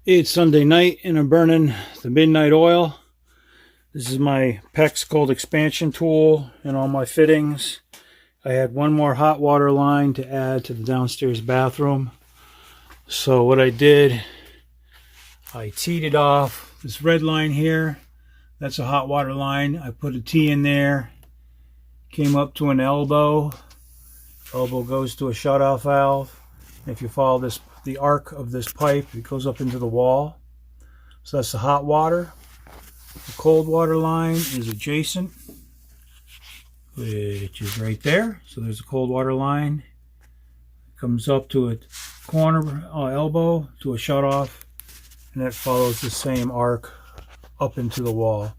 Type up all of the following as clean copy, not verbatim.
It's Sunday night and I'm burning the midnight oil. This is my PEX cold expansion tool and all my fittings. I had one more hot water line to add to the downstairs bathroom. So what I did, I teed it off. This red line here, that's a hot water line. I put a T in there, came up to an elbow. Elbow goes to a shutoff valve. If you follow the arc of this pipe, it goes up into the wall. So that's the hot water. The cold water line is adjacent, which is right there. So there's a cold water line. It comes up to a corner elbow to a shutoff, and that follows the same arc up into the wall.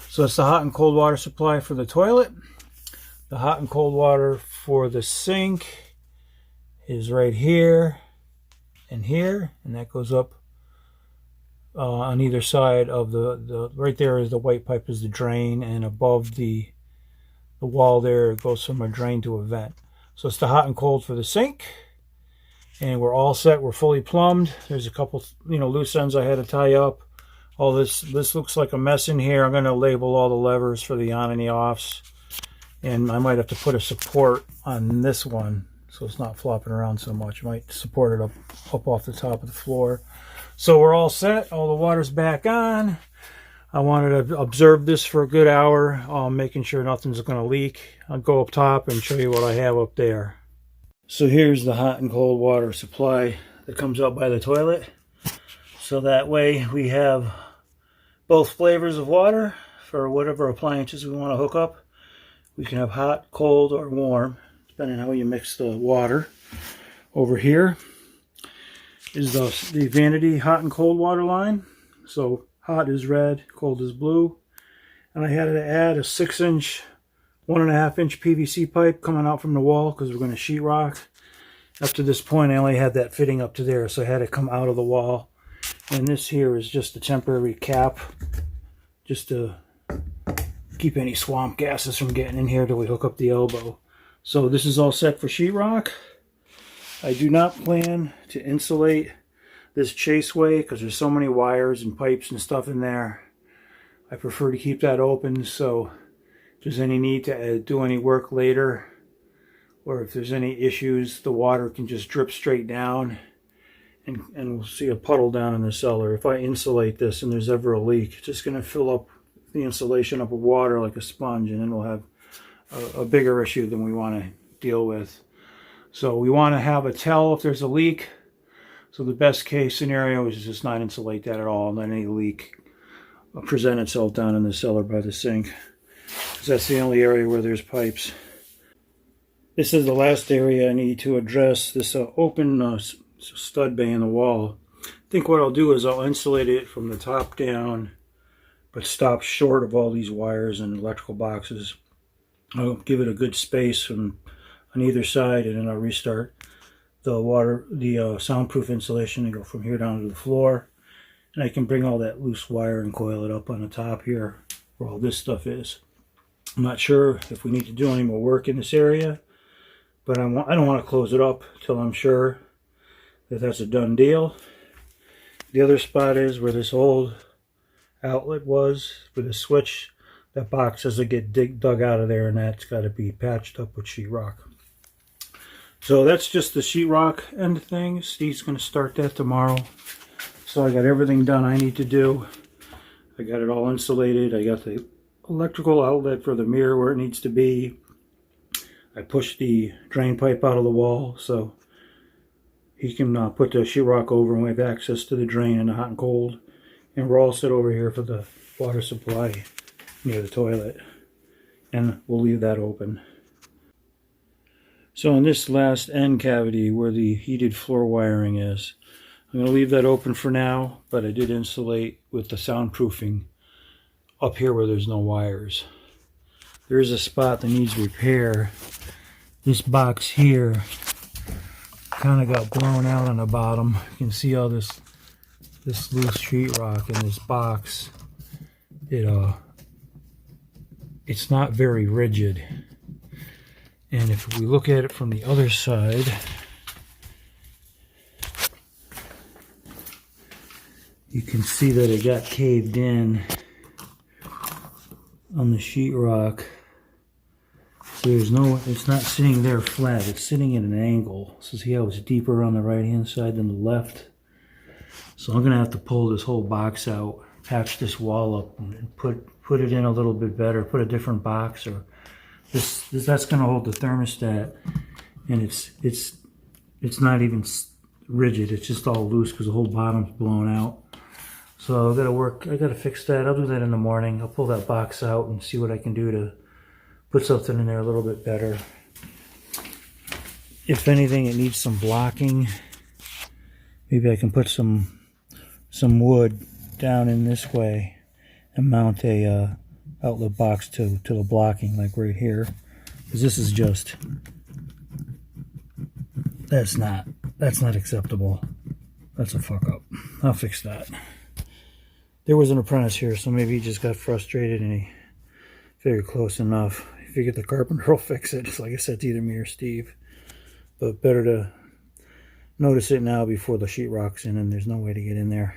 So it's the hot and cold water supply for the toilet. The hot and cold water for the sink is right here and here, and that goes up on either side of the right there is the white pipe is the drain, and above the wall there it goes from a drain to a vent. So it's the hot and cold for the sink, and we're all set. We're fully plumbed. There's a couple loose ends I had to tie up. All this looks like a mess in here. I'm going to label all the levers for the on and the offs, and I might have to put a support on this one so it's not flopping around so much. I might support it up off the top of the floor. So we're all set. All the water's back on. I wanted to observe this for a good hour, making sure nothing's going to leak. I'll go up top and show you what I have up there. So here's the hot and cold water supply that comes out by the toilet. So that way we have both flavors of water for whatever appliances we want to hook up. We can have hot, cold, or warm, depending on how you mix the water. Over here is the vanity hot and cold water line. So hot is red, cold is blue. And I had to add a 6-inch, 1.5-inch PVC pipe coming out from the wall because we're going to sheetrock. Up to this point I only had that fitting up to there, so I had to come out of the wall. And this here is just a temporary cap, just to keep any swamp gases from getting in here till we hook up the elbow. So this is all set for sheetrock. I do not plan to insulate this chaseway because there's so many wires and pipes and stuff in there. I prefer to keep that open, so if there's any need to do any work later, or if there's any issues, the water can just drip straight down, and we'll see a puddle down in the cellar. If I insulate this and there's ever a leak, it's just going to fill up the insulation up with water like a sponge, and then we'll have a bigger issue than we want to deal with. So we want to have a tell if there's a leak. So the best case scenario is just not insulate that at all, and let any leak present itself down in the cellar by the sink, because that's the only area where there's pipes. This is the last area I need to address, this open stud bay in the wall. I think what I'll do is I'll insulate it from the top down, but stop short of all these wires and electrical boxes. I'll give it a good space on either side, and then I'll restart the soundproof insulation and go from here down to the floor. And I can bring all that loose wire and coil it up on the top here where all this stuff is. I'm not sure if we need to do any more work in this area, but I don't want to close it up till I'm sure that that's a done deal. The other spot is where this old outlet was for the switch. That box has to get dug out of there, and that's got to be patched up with sheetrock. So that's just the sheetrock end of things. Steve's going to start that tomorrow. So I got everything done I need to do. I got it all insulated. I got the electrical outlet for the mirror where it needs to be. I pushed the drain pipe out of the wall so he can put the sheetrock over and we have access to the drain and the hot and cold. And we're all set over here for the water supply near the toilet, and we'll leave that open. So in this last end cavity where the heated floor wiring is, I'm going to leave that open for now, but I did insulate with the soundproofing up here where there's no wires. There is a spot that needs repair. This box here kind of got blown out on the bottom. You can see all this loose sheetrock in this box. It's not very rigid, and if we look at it from the other side, you can see that it got caved in on the sheetrock. So it's not sitting there flat, it's sitting at an angle. So see how it's deeper on the right hand side than the left? So I'm gonna have to pull this whole box out, patch this wall up, and put it in a little bit better, put a different box, or that's gonna hold the thermostat, and it's not even rigid, it's just all loose because the whole bottom's blown out. So I gotta fix that. I'll do that in the morning. I'll pull that box out and see what I can do to put something in there a little bit better. If anything, it needs some blocking. Maybe I can put some wood down in this way and mount a outlet box to the blocking, like right here. Because this is just, that's not acceptable. That's a fuck up. I'll fix that. There was an apprentice here, so maybe he just got frustrated and he figured close enough. If you get the carpenter, will fix it. It's like I said, it's either me or Steve. But better to notice it now before the sheetrock's in and there's no way to get in there.